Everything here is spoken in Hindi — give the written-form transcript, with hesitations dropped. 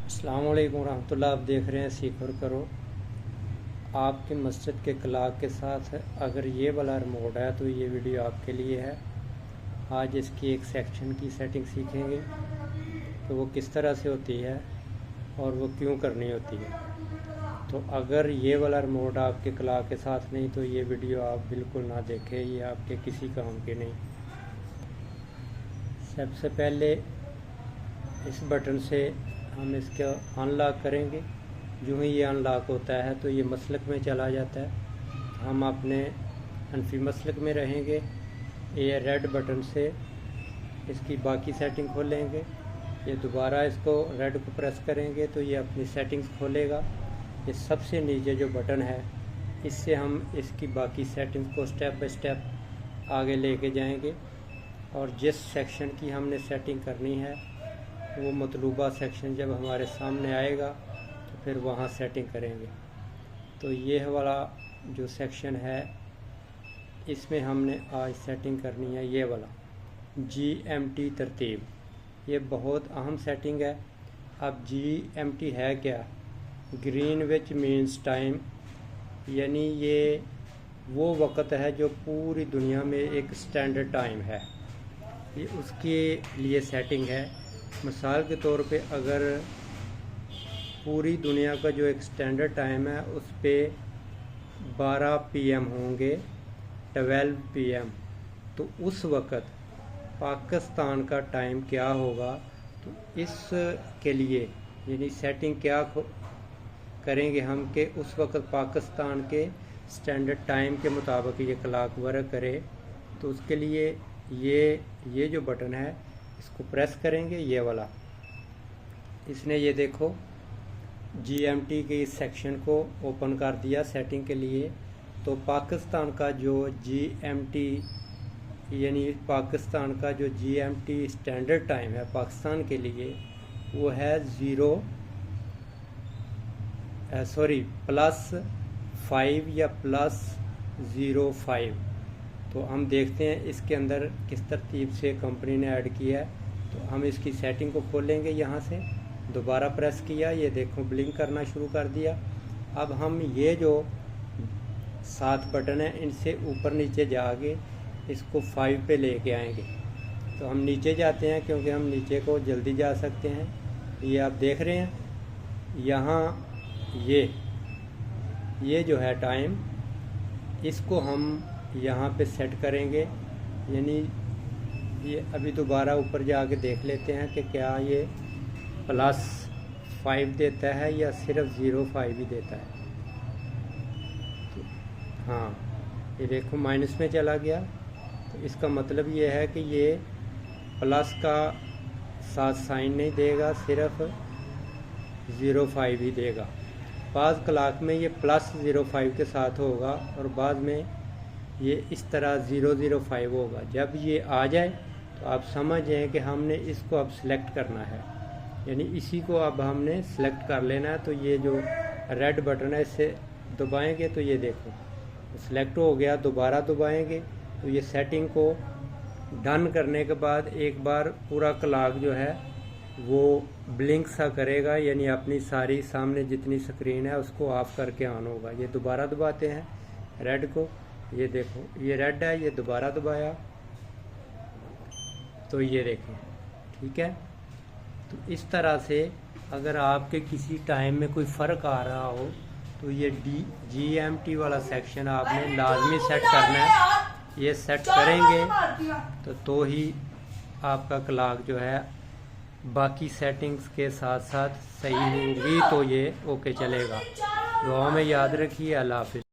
अस्सलाम वालेकुम रहमतुल्लाह। आप देख रहे हैं सीख और करो। आपकी मस्जिद के क्लॉक के साथ अगर ये वाला रिमोट है तो ये वीडियो आपके लिए है। आज इसकी एक सेक्शन की सेटिंग सीखेंगे कि वो किस तरह से होती है और वो क्यों करनी होती है। तो अगर ये वाला रिमोट आपके क्लॉक के साथ नहीं तो ये वीडियो आप बिल्कुल ना देखें, ये आपके किसी काम के नहीं। सबसे पहले इस बटन से हम इसका अनलॉक करेंगे। जो ही ये अनलॉक होता है तो ये मसलक में चला जाता है। हम अपने हनफी मसलक में रहेंगे। ये रेड बटन से इसकी बाकी सेटिंग खोलेंगे। ये दोबारा इसको रेड को प्रेस करेंगे तो ये अपनी सेटिंग्स खोलेगा। ये सबसे नीचे जो बटन है इससे हम इसकी बाकी सेटिंग्स को स्टेप बाय स्टेप आगे लेके जाएंगे और जिस सेक्शन की हमने सेटिंग करनी है वो मतलूबा सेक्शन जब हमारे सामने आएगा तो फिर वहाँ सेटिंग करेंगे। तो ये वाला जो सेक्शन है इसमें हमने आज सेटिंग करनी है ये वाला GMT तरतीब। ये बहुत अहम सेटिंग है। अब GMT है क्या? ग्रीनविच मीन्स टाइम, यानी ये वो वक़्त है जो पूरी दुनिया में एक स्टैंडर्ड टाइम है। ये उसके लिए सेटिंग है। मिसाल के तौर पे अगर पूरी दुनिया का जो एक स्टैंडर्ड टाइम है उस पे 12 PM होंगे, 12 PM, तो उस वक़्त पाकिस्तान का टाइम क्या होगा? तो इसके लिए यानी सेटिंग क्या करेंगे हम कि उस वक़्त पाकिस्तान के स्टैंडर्ड टाइम के मुताबिक ये क्लॉक वर्क करे। तो उसके लिए ये जो बटन है इसको प्रेस करेंगे, ये वाला। इसने ये देखो GMT के इस सेक्शन को ओपन कर दिया सेटिंग के लिए। तो पाकिस्तान का जो GMT यानी पाकिस्तान का जो GMT स्टैंडर्ड टाइम है पाकिस्तान के लिए वो है +5 या +05। तो हम देखते हैं इसके अंदर किस तरतीब से कंपनी ने ऐड किया है। तो हम इसकी सेटिंग को खोलेंगे, यहाँ से दोबारा प्रेस किया, ये देखो ब्लिंक करना शुरू कर दिया। अब हम ये जो 7 बटन है इनसे ऊपर नीचे जाके इसको 5 पे लेके आएंगे। तो हम नीचे जाते हैं क्योंकि हम नीचे को जल्दी जा सकते हैं। ये आप देख रहे हैं यहाँ ये जो है टाइम, इसको हम यहाँ पे सेट करेंगे। यानी ये अभी दोबारा ऊपर जाके देख लेते हैं कि क्या ये +5 देता है या सिर्फ 0.5 ही देता है। तो हाँ, ये देखो माइनस में चला गया। तो इसका मतलब ये है कि ये प्लस का साथ साइन नहीं देगा, सिर्फ 0.5 ही देगा। बाद क्लॉक में ये +0.5 के साथ होगा और बाद में ये इस तरह 005 होगा। जब ये आ जाए तो आप समझ जाएं कि हमने इसको अब सिलेक्ट करना है, यानी इसी को अब हमने सिलेक्ट कर लेना है। तो ये जो रेड बटन है इसे दबाएंगे तो ये देखो सिलेक्ट हो गया। दोबारा दबाएंगे तो ये सेटिंग को डन करने के बाद एक बार पूरा क्लॉक जो है वो ब्लिंक सा करेगा, यानी अपनी सारी सामने जितनी स्क्रीन है उसको ऑफ करके ऑन होगा। ये दोबारा दबाते हैं रेड को, ये देखो ये रेड है, ये दोबारा दबाया तो ये देखें ठीक है। तो इस तरह से अगर आपके किसी टाइम में कोई फ़र्क आ रहा हो तो ये GMT वाला सेक्शन आपने लाजमी सेट करना है। ये सेट करेंगे तो ही आपका क्लॉक जो है बाकी सेटिंग्स के साथ साथ सही होगी, तो ये ओके चलेगा। दुआ में याद रखिए। अल्लाह हाफिज़।